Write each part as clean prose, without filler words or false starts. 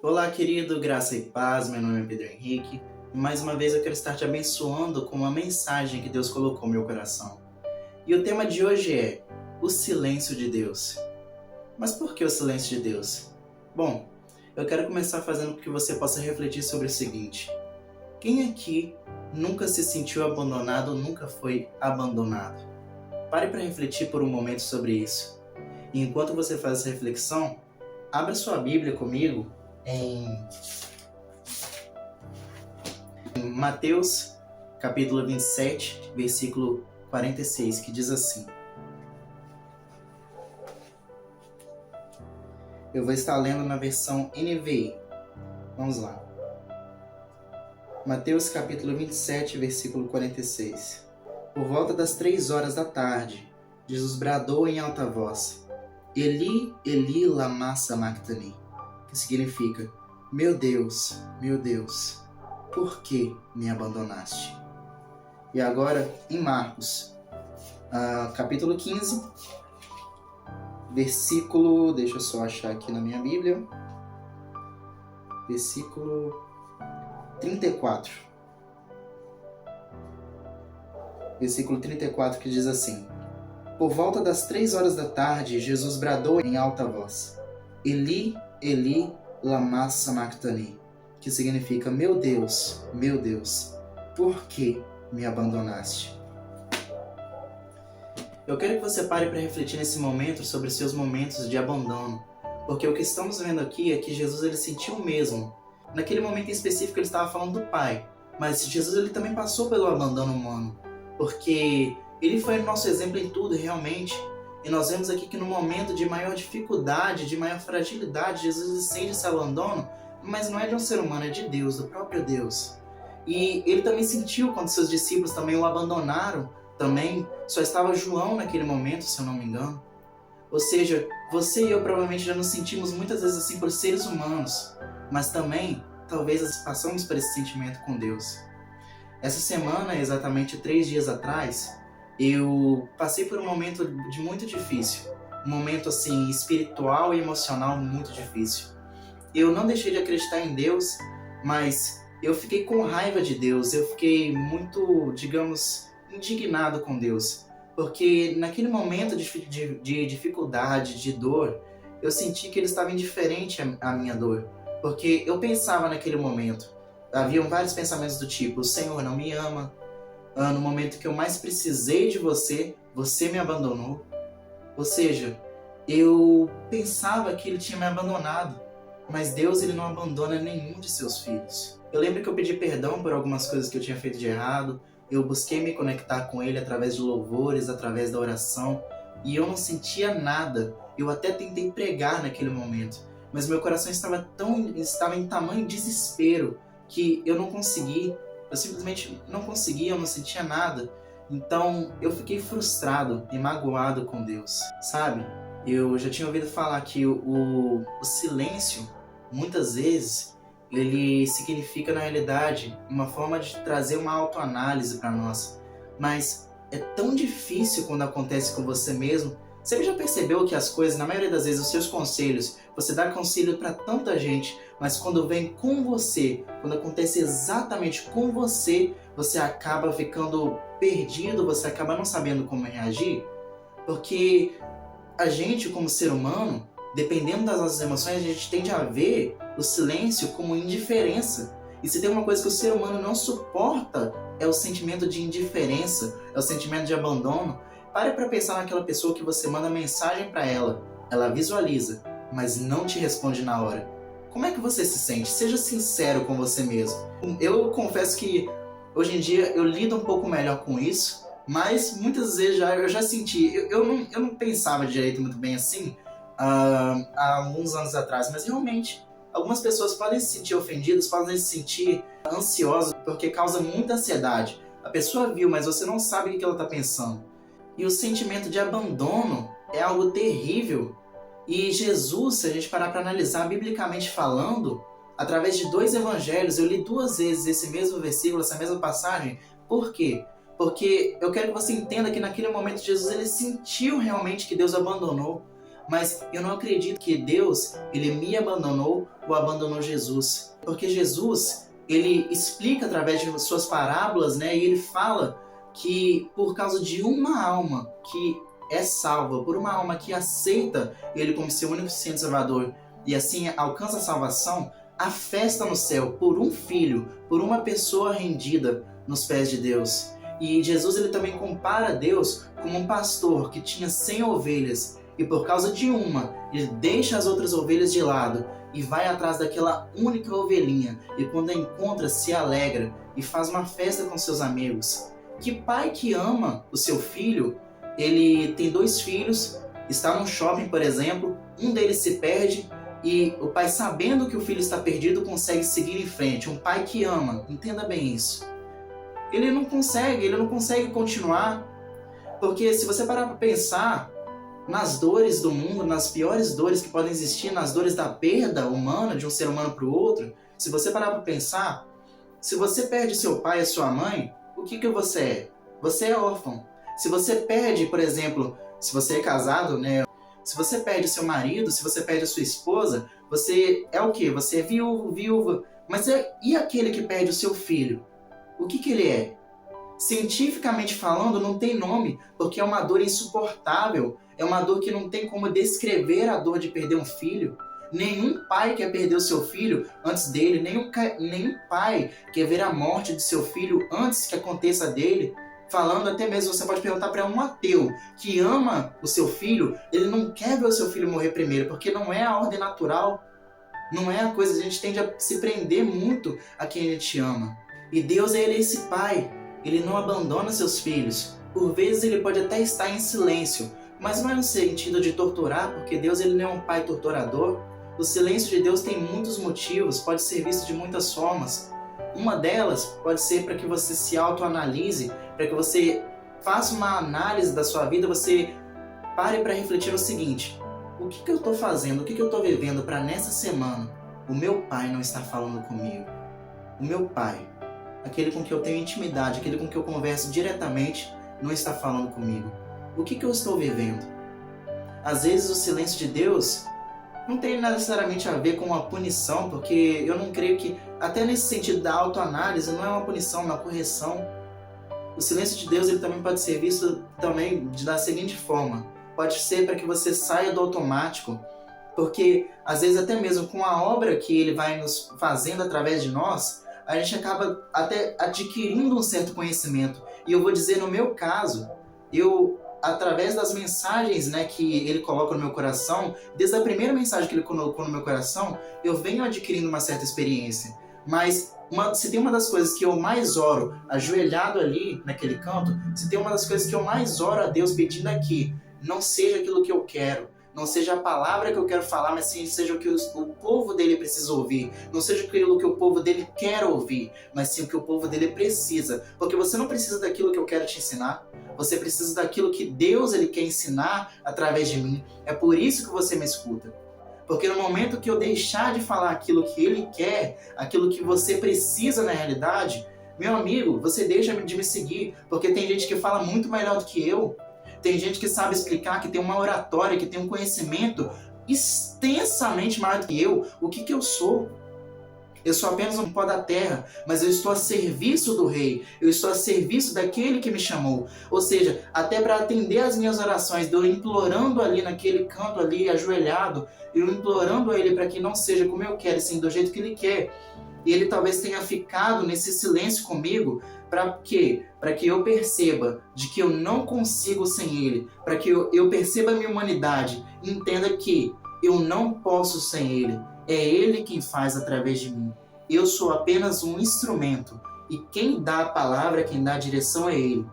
Olá, querido, graça e paz. Meu nome é Pedro Henrique e mais uma vez eu quero estar te abençoando com uma mensagem que Deus colocou no meu coração. E o tema de hoje é o silêncio de Deus. Mas por que o silêncio de Deus? Bom, eu quero começar fazendo com que você possa refletir sobre o seguinte: quem aqui nunca se sentiu abandonado ou nunca foi abandonado? Pare para refletir por um momento sobre isso. E enquanto você faz essa reflexão, abra sua Bíblia comigo em Mateus, capítulo 27, versículo 46, que diz assim. Eu vou estar lendo na versão NVI. Vamos lá. Mateus, capítulo 27, versículo 46. Por volta das 3 horas da tarde, Jesus bradou em alta voz: Eli, Eli, lama sabachthani, que significa: meu Deus, por que me abandonaste? E agora, em Marcos, capítulo 15, versículo... Deixa eu só achar aqui na minha Bíblia. Versículo 34. Versículo 34, que diz assim: Por volta das 3 horas da tarde, Jesus bradou em alta voz: Eli, Eli, lama sabachthani, que significa: meu Deus, por que me abandonaste? Eu quero que você pare para refletir nesse momento sobre seus momentos de abandono, porque o que estamos vendo aqui é que Jesus ele sentiu o mesmo. Naquele momento em específico ele estava falando do Pai, mas Jesus ele também passou pelo abandono humano, porque ele foi o nosso exemplo em tudo realmente. E nós vemos aqui que no momento de maior dificuldade, de maior fragilidade, Jesus sente esse abandono, mas não é de um ser humano, é de Deus, do próprio Deus. E ele também sentiu quando seus discípulos também o abandonaram, também só estava João naquele momento, se eu não me engano. Ou seja, você e eu provavelmente já nos sentimos muitas vezes assim por seres humanos, mas também talvez passamos por esse sentimento com Deus. Essa semana, exatamente 3 dias atrás, eu passei por um momento muito difícil, um momento assim espiritual e emocional muito difícil. Eu não deixei de acreditar em Deus, mas eu fiquei com raiva de Deus, eu fiquei muito, digamos, indignado com Deus, porque naquele momento de dificuldade, de dor, eu senti que Ele estava indiferente à minha dor, porque eu pensava naquele momento, haviam vários pensamentos do tipo: o Senhor não me ama, no momento que eu mais precisei de você, você me abandonou. Ou seja, eu pensava que Ele tinha me abandonado, mas Deus ele não abandona nenhum de seus filhos. Eu lembro que eu pedi perdão por algumas coisas que eu tinha feito de errado, eu busquei me conectar com Ele através de louvores, através da oração, e eu não sentia nada. Eu até tentei pregar naquele momento, mas meu coração estava em tamanho desespero que eu não consegui. Eu simplesmente não conseguia, eu não sentia nada. Então eu fiquei frustrado e magoado com Deus, sabe? Eu já tinha ouvido falar que o silêncio, muitas vezes, ele significa, na realidade, uma forma de trazer uma autoanálise para nós. Mas é tão difícil quando acontece com você mesmo. Você já percebeu que as coisas, na maioria das vezes, os seus conselhos, você dá conselho para tanta gente, mas quando vem com você, quando acontece exatamente com você, você acaba ficando perdido, você acaba não sabendo como reagir? Porque a gente, como ser humano, dependendo das nossas emoções, a gente tende a ver o silêncio como indiferença. E se tem uma coisa que o ser humano não suporta, é o sentimento de indiferença, é o sentimento de abandono. Pare para pensar naquela pessoa que você manda mensagem para ela, ela visualiza, mas não te responde na hora. Como é que você se sente? Seja sincero com você mesmo. Eu confesso que hoje em dia eu lido um pouco melhor com isso, mas muitas vezes eu já senti, eu não pensava direito muito bem assim há alguns anos atrás, mas realmente algumas pessoas podem se sentir ofendidas, podem se sentir ansiosas, porque causa muita ansiedade. A pessoa viu, mas você não sabe o que ela está pensando. E o sentimento de abandono é algo terrível. E Jesus, se a gente parar para analisar biblicamente falando, através de 2 evangelhos, eu li 2 vezes esse mesmo versículo, essa mesma passagem. Por quê? Porque eu quero que você entenda que naquele momento Jesus ele sentiu realmente que Deus abandonou, Mas eu não acredito que Deus, ele me abandonou ou abandonou Jesus. Porque Jesus, ele explica através de suas parábolas, né? E ele fala que por causa de uma alma que é salva, por uma alma que aceita ele como seu único e suficiente Salvador, e assim alcança a salvação, a festa no céu por um filho, por uma pessoa rendida nos pés de Deus. E Jesus, ele também compara Deus como um pastor que tinha 100 ovelhas, e por causa de uma, ele deixa as outras ovelhas de lado e vai atrás daquela única ovelhinha, e quando a encontra, se alegra e faz uma festa com seus amigos. Que pai que ama o seu filho, ele tem 2 filhos, está num shopping, por exemplo, um deles se perde, e o pai, sabendo que o filho está perdido, consegue seguir em frente. Um pai que ama, entenda bem isso. Ele não consegue continuar, porque se você parar para pensar nas dores do mundo, nas piores dores que podem existir, nas dores da perda humana de um ser humano para o outro, se você parar para pensar, se você perde seu pai e sua mãe, o que você é? Você é órfão. Se você perde, por exemplo, se você é casado, né? Se você perde seu marido, se você perde a sua esposa, você é o quê? Você é viúva. Mas e aquele que perde o seu filho? O que ele é? Cientificamente falando, não tem nome, porque é uma dor insuportável. É uma dor que não tem como descrever a dor de perder um filho. Nenhum pai quer perder o seu filho antes dele. Nenhum pai quer ver a morte de seu filho antes que aconteça dele. Falando até mesmo, você pode perguntar para um ateu que ama o seu filho, ele não quer ver o seu filho morrer primeiro, porque não é a ordem natural, não é a coisa, a gente tende a se prender muito a quem a gente ama. E Deus, ele é esse pai, ele não abandona seus filhos. Por vezes ele pode até estar em silêncio, mas não é no sentido de torturar, porque Deus, ele não é um pai torturador. O silêncio de Deus tem muitos motivos, pode ser visto de muitas formas. Uma delas pode ser para que você se autoanalise, para que você faça uma análise da sua vida, você pare para refletir o seguinte: o que eu estou fazendo, o que eu estou vivendo para nessa semana o meu pai não está falando comigo? O meu pai, aquele com que eu tenho intimidade, aquele com que eu converso diretamente, não está falando comigo. O que eu estou vivendo? Às vezes o silêncio de Deus não tem necessariamente a ver com uma punição, porque eu não creio que, até nesse sentido da autoanálise, não é uma punição, é uma correção. O silêncio de Deus, ele também pode ser visto também da seguinte forma: pode ser para que você saia do automático, porque às vezes até mesmo com a obra que ele vai nos fazendo através de nós, a gente acaba até adquirindo um certo conhecimento. E eu vou dizer, no meu caso, através das mensagens, né, que ele coloca no meu coração, desde a primeira mensagem que ele colocou no meu coração, eu venho adquirindo uma certa experiência. Mas se tem uma das coisas que eu mais oro, ajoelhado ali naquele canto, se tem uma das coisas que eu mais oro a Deus pedindo aqui, não seja aquilo que eu quero, não seja a palavra que eu quero falar, mas sim seja o que o povo dele precisa ouvir. Não seja aquilo que o povo dele quer ouvir, mas sim o que o povo dele precisa. Porque você não precisa daquilo que eu quero te ensinar. Você precisa daquilo que Deus, ele quer ensinar através de mim. É por isso que você me escuta. Porque no momento que eu deixar de falar aquilo que ele quer, aquilo que você precisa na realidade, meu amigo, você deixa de me seguir. Porque tem gente que fala muito melhor do que eu. Tem gente que sabe explicar, que tem uma oratória, que tem um conhecimento extensamente maior do que eu. O que eu sou? Eu sou apenas um pó da terra, mas eu estou a serviço do Rei. Eu estou a serviço daquele que me chamou. Ou seja, até para atender as minhas orações, eu implorando ali naquele canto ali, ajoelhado, eu implorando a Ele para que não seja como eu quero, sim, do jeito que Ele quer. E Ele talvez tenha ficado nesse silêncio comigo. Para quê? Para que eu perceba de que eu não consigo sem Ele. Para que eu perceba a minha humanidade e entenda que eu não posso sem Ele. É Ele quem faz através de mim. Eu sou apenas um instrumento. E quem dá a palavra, quem dá a direção é Ele.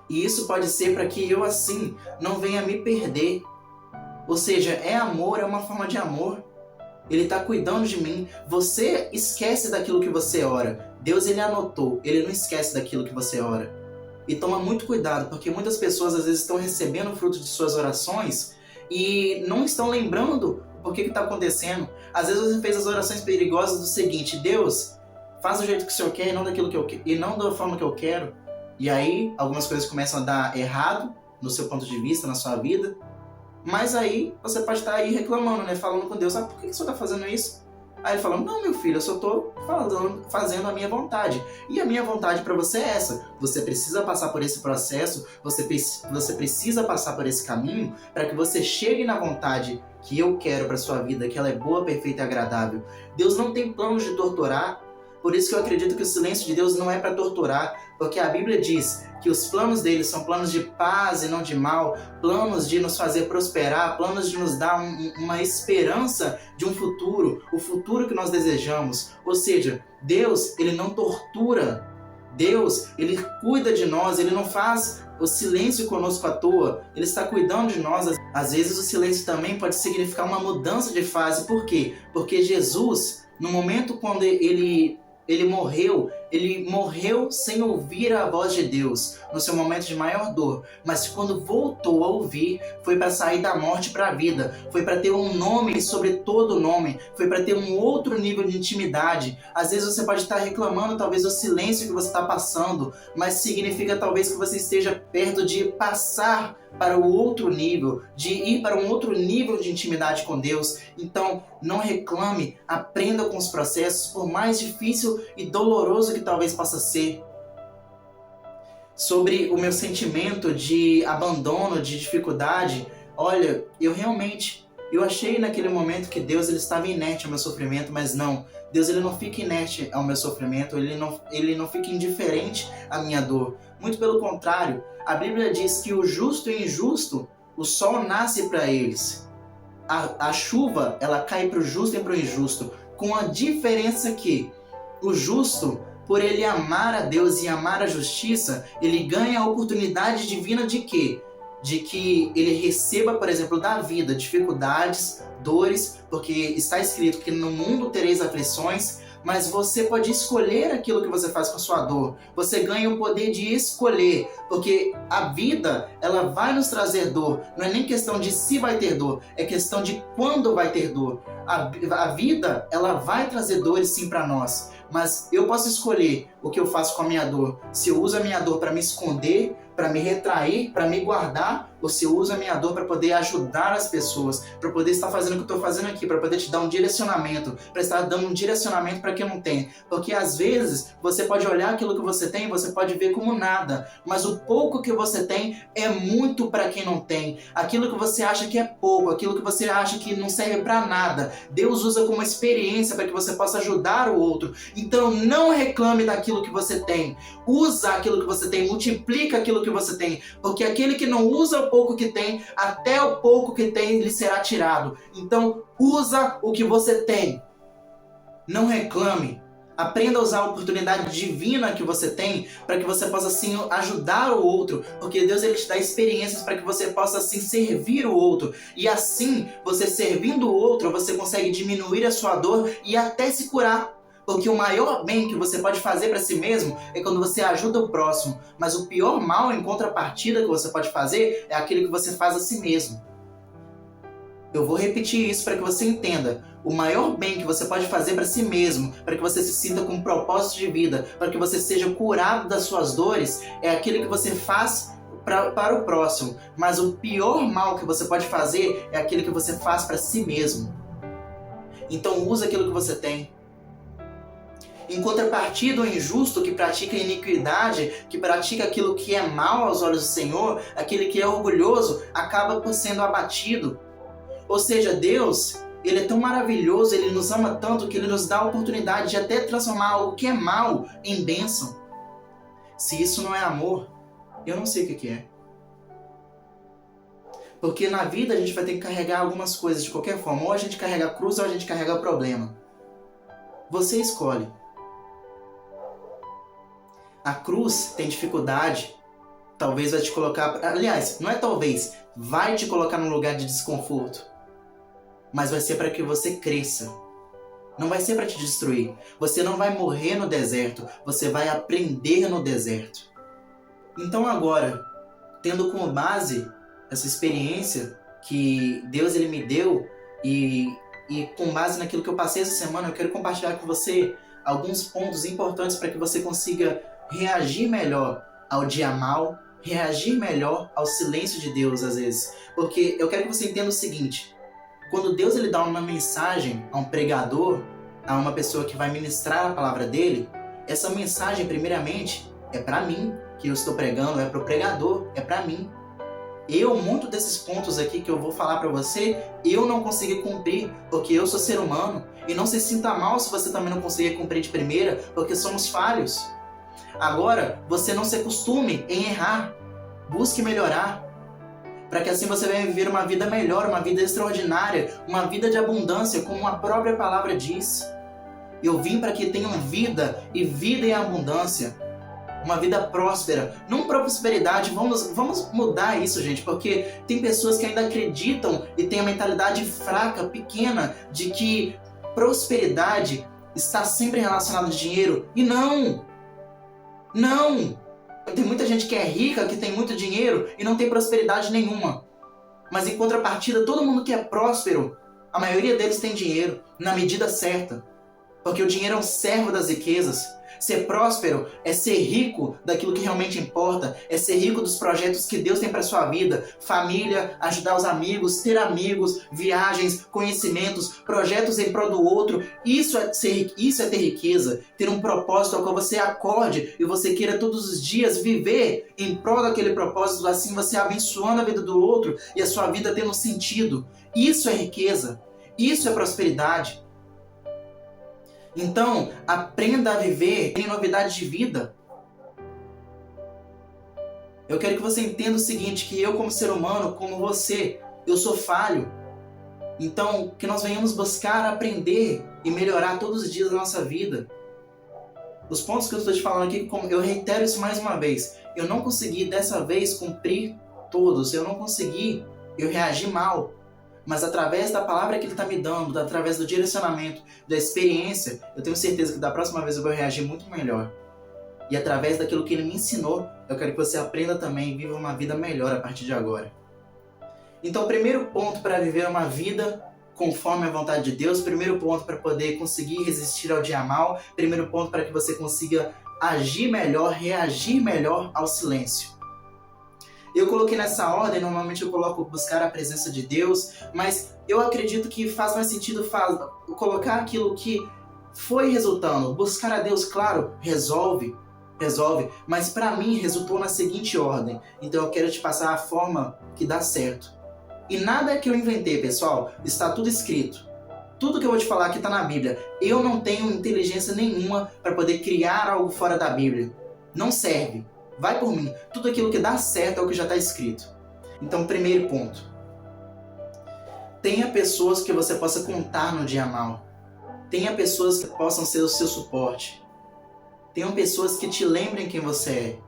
E isso pode ser para que eu assim não venha me perder. Ou seja, é amor, é uma forma de amor. Ele está cuidando de mim. Você esquece daquilo que você ora. Deus, ele anotou. Ele não esquece daquilo que você ora. E toma muito cuidado, porque muitas pessoas às vezes estão recebendo o fruto de suas orações e não estão lembrando o que está acontecendo. Às vezes você fez as orações perigosas do seguinte: Deus, faz do jeito que o Senhor quer e não daquilo que eu quero, e não da forma que eu quero. E aí algumas coisas começam a dar errado no seu ponto de vista, na sua vida. Mas aí você pode estar aí reclamando, né? Falando com Deus, por que o senhor está fazendo isso? Aí ele fala, não, meu filho, eu só estou fazendo a minha vontade. E a minha vontade para você é essa. Você precisa passar por esse processo, você precisa passar por esse caminho para que você chegue na vontade que eu quero para sua vida, que ela é boa, perfeita e agradável. Deus não tem planos de torturar, por isso que eu acredito que o silêncio de Deus não é para torturar, porque a Bíblia diz que os planos dele são planos de paz e não de mal, planos de nos fazer prosperar, planos de nos dar uma esperança de um futuro, o futuro que nós desejamos. Ou seja, Deus, ele não tortura. Deus, ele cuida de nós, ele não faz o silêncio conosco à toa, ele está cuidando de nós. Às vezes o silêncio também pode significar uma mudança de fase. Por quê? Porque Jesus, no momento quando ele morreu sem ouvir a voz de Deus, no seu momento de maior dor. Mas quando voltou a ouvir, foi para sair da morte para a vida. Foi para ter um nome sobre todo nome. Foi para ter um outro nível de intimidade. Às vezes você pode estar reclamando, talvez, do silêncio que você está passando, mas significa talvez que você esteja perto de passar para o outro nível, de ir para um outro nível de intimidade com Deus. Então, não reclame, aprenda com os processos, por mais difícil e doloroso que talvez possa ser. Sobre o meu sentimento de abandono, de dificuldade, olha, eu achei naquele momento que Deus ele estava inerte ao meu sofrimento, mas não. Deus ele não fica inerte ao meu sofrimento, ele não fica indiferente à minha dor. Muito pelo contrário, a Bíblia diz que o justo e o injusto, o sol nasce para eles. A chuva, ela cai para o justo e para o injusto, com a diferença que o justo, por ele amar a Deus e amar a justiça, ele ganha a oportunidade divina de quê? De que ele receba, por exemplo, da vida, dificuldades, dores, porque está escrito que no mundo tereis aflições, mas você pode escolher aquilo que você faz com a sua dor. Você ganha o poder de escolher, porque a vida, ela vai nos trazer dor. Não é nem questão de se vai ter dor, é questão de quando vai ter dor. A vida, ela vai trazer dores sim para nós, mas eu posso escolher o que eu faço com a minha dor. Se eu uso a minha dor para me esconder, para me retrair, para me guardar, ou se eu uso a minha dor para poder ajudar as pessoas, para poder estar fazendo o que eu estou fazendo aqui, para poder te dar um direcionamento, para estar dando um direcionamento para quem não tem. Porque às vezes você pode olhar aquilo que você tem, você pode ver como nada, mas o pouco que você tem é muito para quem não tem. Aquilo que você acha que é pouco, aquilo que você acha que não serve para nada, Deus usa como experiência para que você possa ajudar o outro. Então não reclame daquilo que você tem, usa aquilo que você tem, multiplica aquilo que você tem, porque aquele que não usa o pouco que tem, até o pouco que tem lhe será tirado. Então usa o que você tem, não reclame. Aprenda a usar a oportunidade divina que você tem para que você possa assim ajudar o outro, porque Deus ele te dá experiências para que você possa assim servir o outro, e assim você servindo o outro você consegue diminuir a sua dor e até se curar. Porque o maior bem que você pode fazer para si mesmo é quando você ajuda o próximo, mas o pior mal em contrapartida que você pode fazer é aquele que você faz a si mesmo. Eu vou repetir isso para que você entenda. O maior bem que você pode fazer para si mesmo, para que você se sinta com um propósito de vida, para que você seja curado das suas dores, é aquele que você faz para o próximo. Mas o pior mal que você pode fazer é aquele que você faz para si mesmo. Então usa aquilo que você tem. Em contrapartida, o injusto que pratica iniquidade, que pratica aquilo que é mal aos olhos do Senhor, aquele que é orgulhoso, acaba por sendo abatido. Ou seja, Deus, ele é tão maravilhoso, ele nos ama tanto que ele nos dá a oportunidade de até transformar algo que é mal em bênção. Se isso não é amor, eu não sei o que é. Porque na vida a gente vai ter que carregar algumas coisas de qualquer forma. Ou a gente carrega a cruz ou a gente carrega o problema. Você escolhe. A cruz tem dificuldade, talvez vai te colocar... Aliás, não é talvez, vai te colocar num lugar de desconforto. Mas vai ser para que você cresça. Não vai ser para te destruir. Você não vai morrer no deserto, você vai aprender no deserto. Então agora, tendo como base essa experiência que Deus ele me deu e com base naquilo que eu passei essa semana, eu quero compartilhar com você alguns pontos importantes para que você consiga reagir melhor ao dia mal, reagir melhor ao silêncio de Deus às vezes. Porque eu quero que você entenda o seguinte: quando Deus ele dá uma mensagem a um pregador, a uma pessoa que vai ministrar a palavra dele, essa mensagem primeiramente é para mim, que eu estou pregando, é para o pregador, é para mim. Muito desses pontos aqui que eu vou falar para você, eu não consegui cumprir, porque eu sou ser humano. E não se sinta mal se você também não conseguir cumprir de primeira, porque somos falhos. Agora, você não se acostume em errar. Busque melhorar, para que assim você venha viver uma vida melhor, uma vida extraordinária, uma vida de abundância, como a própria palavra diz. Eu vim para que tenham vida, e vida em abundância. Uma vida próspera, não prosperidade. Vamos mudar isso, gente, porque tem pessoas que ainda acreditam e têm a mentalidade fraca, pequena, de que prosperidade está sempre relacionada a dinheiro. E não! Não! Tem muita gente que é rica, que tem muito dinheiro e não tem prosperidade nenhuma. Mas em contrapartida, todo mundo que é próspero, a maioria deles tem dinheiro, na medida certa. Porque o dinheiro é um servo das riquezas. Ser próspero é ser rico daquilo que realmente importa, é ser rico dos projetos que Deus tem para sua vida, família, ajudar os amigos, ter amigos, viagens, conhecimentos, projetos em prol do outro. Isso é ter riqueza, ter um propósito ao qual você acorde e você queira todos os dias viver em prol daquele propósito, assim você abençoando a vida do outro e a sua vida tendo sentido. Isso é riqueza, isso é prosperidade. Então, aprenda a viver em novidade de vida. Eu quero que você entenda o seguinte, que eu como ser humano, como você, eu sou falho. Então, que nós venhamos buscar aprender e melhorar todos os dias da nossa vida. Os pontos que eu estou te falando aqui, eu reitero isso mais uma vez. Eu não consegui dessa vez cumprir todos, eu reagi mal. Mas através da palavra que ele está me dando, através do direcionamento, da experiência, eu tenho certeza que da próxima vez eu vou reagir muito melhor. E através daquilo que ele me ensinou, eu quero que você aprenda também e viva uma vida melhor a partir de agora. Então, o primeiro ponto para viver uma vida conforme a vontade de Deus, primeiro ponto para poder conseguir resistir ao dia mal, primeiro ponto para que você consiga agir melhor, reagir melhor ao silêncio. Eu coloquei nessa ordem, normalmente eu coloco buscar a presença de Deus, mas eu acredito que faz mais sentido colocar aquilo que foi resultando. Buscar a Deus, claro, resolve, mas para mim resultou na seguinte ordem. Então eu quero te passar a forma que dá certo. E nada que eu inventei, pessoal, está tudo escrito. Tudo que eu vou te falar aqui está na Bíblia. Eu não tenho inteligência nenhuma para poder criar algo fora da Bíblia. Não serve. Vai por mim. Tudo aquilo que dá certo é o que já está escrito. Então, primeiro ponto. Tenha pessoas que você possa contar no dia mal. Tenha pessoas que possam ser o seu suporte. Tenham pessoas que te lembrem quem você é.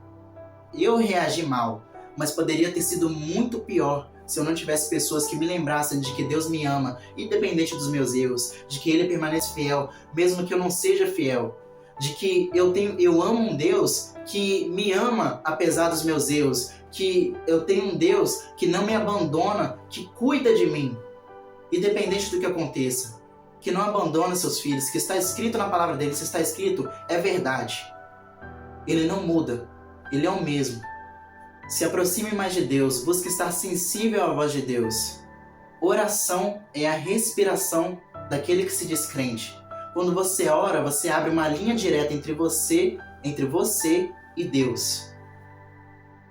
Eu reagi mal, mas poderia ter sido muito pior se eu não tivesse pessoas que me lembrassem de que Deus me ama, independente dos meus erros, de que Ele permanece fiel, mesmo que eu não seja fiel. De que eu amo um Deus que me ama apesar dos meus erros, que eu tenho um Deus que não me abandona, que cuida de mim, independente do que aconteça, que não abandona seus filhos, que está escrito na palavra dele, se está escrito, é verdade. Ele não muda, ele é o mesmo. Se aproxime mais de Deus, busque estar sensível à voz de Deus. Oração é a respiração daquele que se diz crente. Quando você ora, você abre uma linha direta entre você e Deus.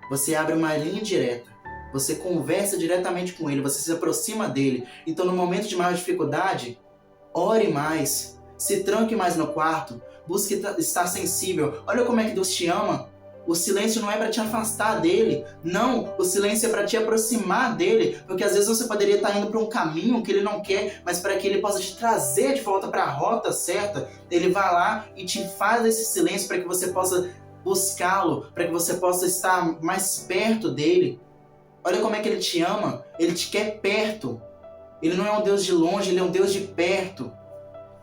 Você abre uma linha direta. Você conversa diretamente com Ele, você se aproxima dEle. Então, no momento de maior dificuldade, ore mais, se tranque mais no quarto, busque estar sensível. Olha como é que Deus te ama. O silêncio não é para te afastar dele. Não, o silêncio é para te aproximar dele. Porque às vezes você poderia estar indo para um caminho que ele não quer, mas para que ele possa te trazer de volta para a rota certa, ele vai lá e te faz esse silêncio para que você possa buscá-lo, para que você possa estar mais perto dele. Olha como é que ele te ama. Ele te quer perto. Ele não é um Deus de longe, ele é um Deus de perto.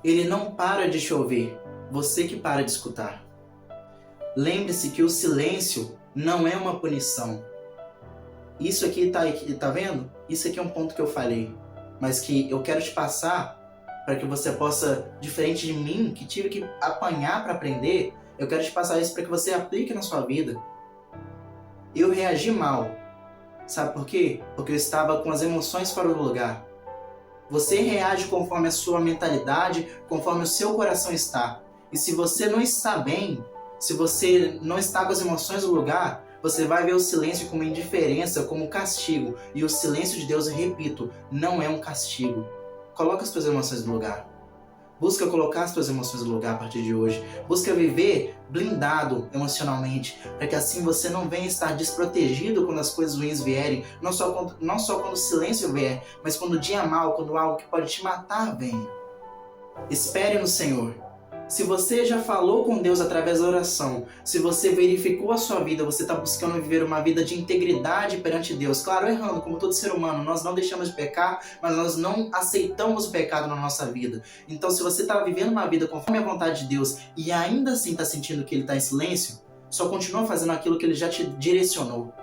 Ele não para de te ouvir. Você que para de escutar. Lembre-se que o silêncio não é uma punição. Isso aqui tá vendo? Isso aqui é um ponto que eu falei, mas que eu quero te passar para que você possa, diferente de mim, que tive que apanhar para aprender, eu quero te passar isso para que você aplique na sua vida. eu reagi mal. Sabe por quê? Porque eu estava com as emoções fora do lugar. Você reage conforme a sua mentalidade, conforme o seu coração está. E se você não está bem, se você não está com as emoções no lugar, você vai ver o silêncio como indiferença, como castigo. E o silêncio de Deus, eu repito, não é um castigo. Coloca as suas emoções no lugar. Busca colocar as suas emoções no lugar a partir de hoje. Busca viver blindado emocionalmente, para que assim você não venha estar desprotegido quando as coisas ruins vierem, não só quando o silêncio vier, mas quando o dia mal, quando algo que pode te matar venha. Espere no Senhor. Se você já falou com Deus através da oração, se você verificou a sua vida, você está buscando viver uma vida de integridade perante Deus, claro, errando, como todo ser humano, nós não deixamos de pecar, mas nós não aceitamos o pecado na nossa vida. Então, se você está vivendo uma vida conforme a vontade de Deus e ainda assim está sentindo que Ele está em silêncio, só continua fazendo aquilo que Ele já te direcionou.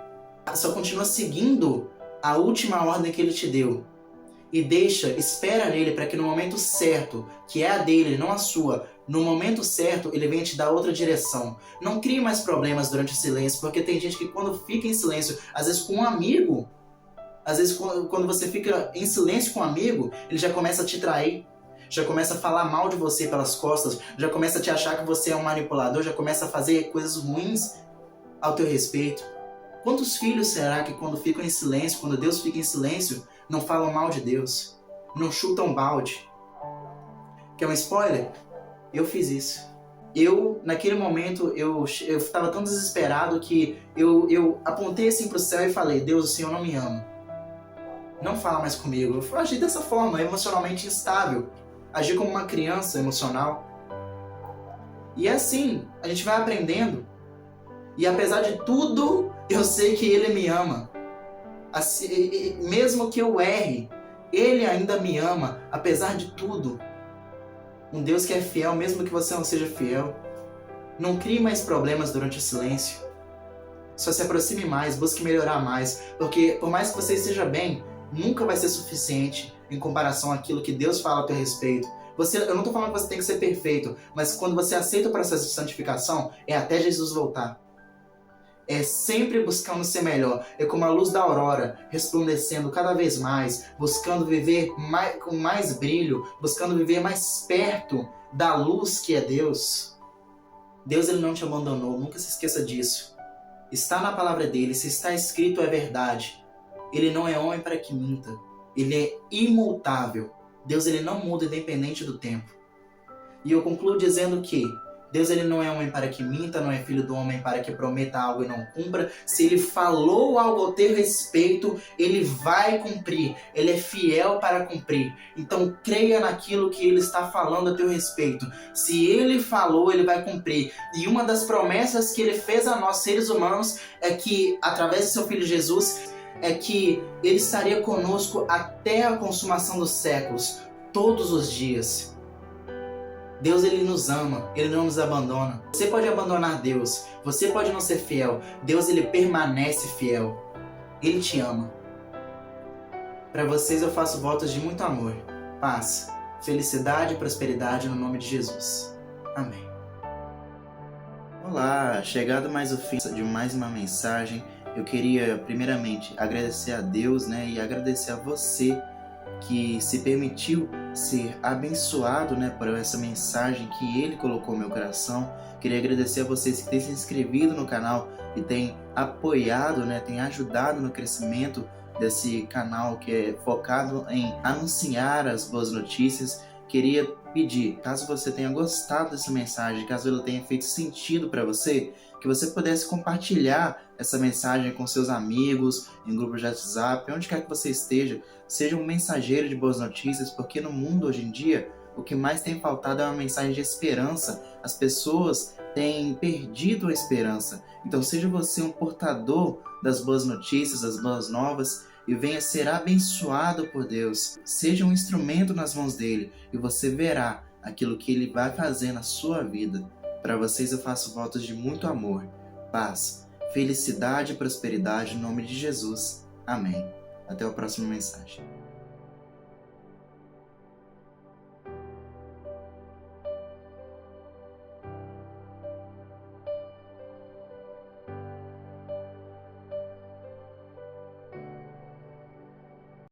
Só continua seguindo a última ordem que Ele te deu. E espera nele para que no momento certo, que é a dele, não a sua, no momento certo ele venha te dar outra direção. Não crie mais problemas durante o silêncio, porque tem gente que quando fica em silêncio, às vezes com um amigo, às vezes quando você fica em silêncio com um amigo, ele já começa a te trair, já começa a falar mal de você pelas costas, já começa a te achar que você é um manipulador, já começa a fazer coisas ruins ao teu respeito. Quantos filhos será que quando ficam em silêncio, quando Deus fica em silêncio, não falam mal de Deus, não chutam balde? Quer um spoiler? Eu fiz isso. Naquele momento, eu estava tão desesperado que eu apontei assim para o céu e falei: Deus, o Senhor não me ama. Não fala mais comigo. Eu agi dessa forma, emocionalmente instável. Agi como uma criança emocional. E é assim, a gente vai aprendendo. E apesar de tudo, eu sei que Ele me ama. Assim, mesmo que eu erre, Ele ainda me ama, apesar de tudo. Um Deus que é fiel, mesmo que você não seja fiel. Não crie mais problemas durante o silêncio. Só se aproxime mais, busque melhorar mais. Porque por mais que você esteja bem, nunca vai ser suficiente em comparação àquilo que Deus fala a teu respeito. Eu não estou falando que você tem que ser perfeito, mas quando você aceita o processo de santificação, é até Jesus voltar. É sempre buscando ser melhor. É como a luz da aurora, resplandecendo cada vez mais, buscando viver com mais brilho, buscando viver mais perto da luz que é Deus. Deus, Ele não te abandonou, nunca se esqueça disso. Está na palavra dele, se está escrito é verdade. Ele não é homem para que minta. Ele é imutável. Deus, Ele não muda independente do tempo. E eu concluo dizendo que Deus, Ele não é homem para que minta, não é filho do homem para que prometa algo e não cumpra. Se Ele falou algo ao teu respeito, Ele vai cumprir. Ele é fiel para cumprir. Então creia naquilo que Ele está falando a teu respeito. Se Ele falou, Ele vai cumprir. E uma das promessas que Ele fez a nós, seres humanos, é que, através de seu Filho Jesus, é que Ele estaria conosco até a consumação dos séculos, todos os dias. Deus, Ele nos ama, Ele não nos abandona. Você pode abandonar Deus, você pode não ser fiel. Deus, Ele permanece fiel. Ele te ama. Para vocês eu faço votos de muito amor, paz, felicidade e prosperidade no nome de Jesus. Amém. Olá, chegado mais o fim de mais uma mensagem. Eu queria primeiramente agradecer a Deus, e agradecer a você que se permitiu ser abençoado, por essa mensagem que Ele colocou no meu coração. Queria agradecer a vocês que têm se inscrevido no canal e têm apoiado, têm ajudado no crescimento desse canal que é focado em anunciar as boas notícias. Queria pedir, caso você tenha gostado dessa mensagem, caso ela tenha feito sentido para você, que você pudesse compartilhar essa mensagem com seus amigos, em grupos de WhatsApp, onde quer que você esteja. Seja um mensageiro de boas notícias, porque no mundo hoje em dia, o que mais tem faltado é uma mensagem de esperança. As pessoas têm perdido a esperança. Então seja você um portador das boas notícias, das boas novas, e venha ser abençoado por Deus. Seja um instrumento nas mãos dele, e você verá aquilo que ele vai fazer na sua vida. Para vocês eu faço votos de muito amor, paz, felicidade e prosperidade em nome de Jesus. Amém. Até a próxima mensagem.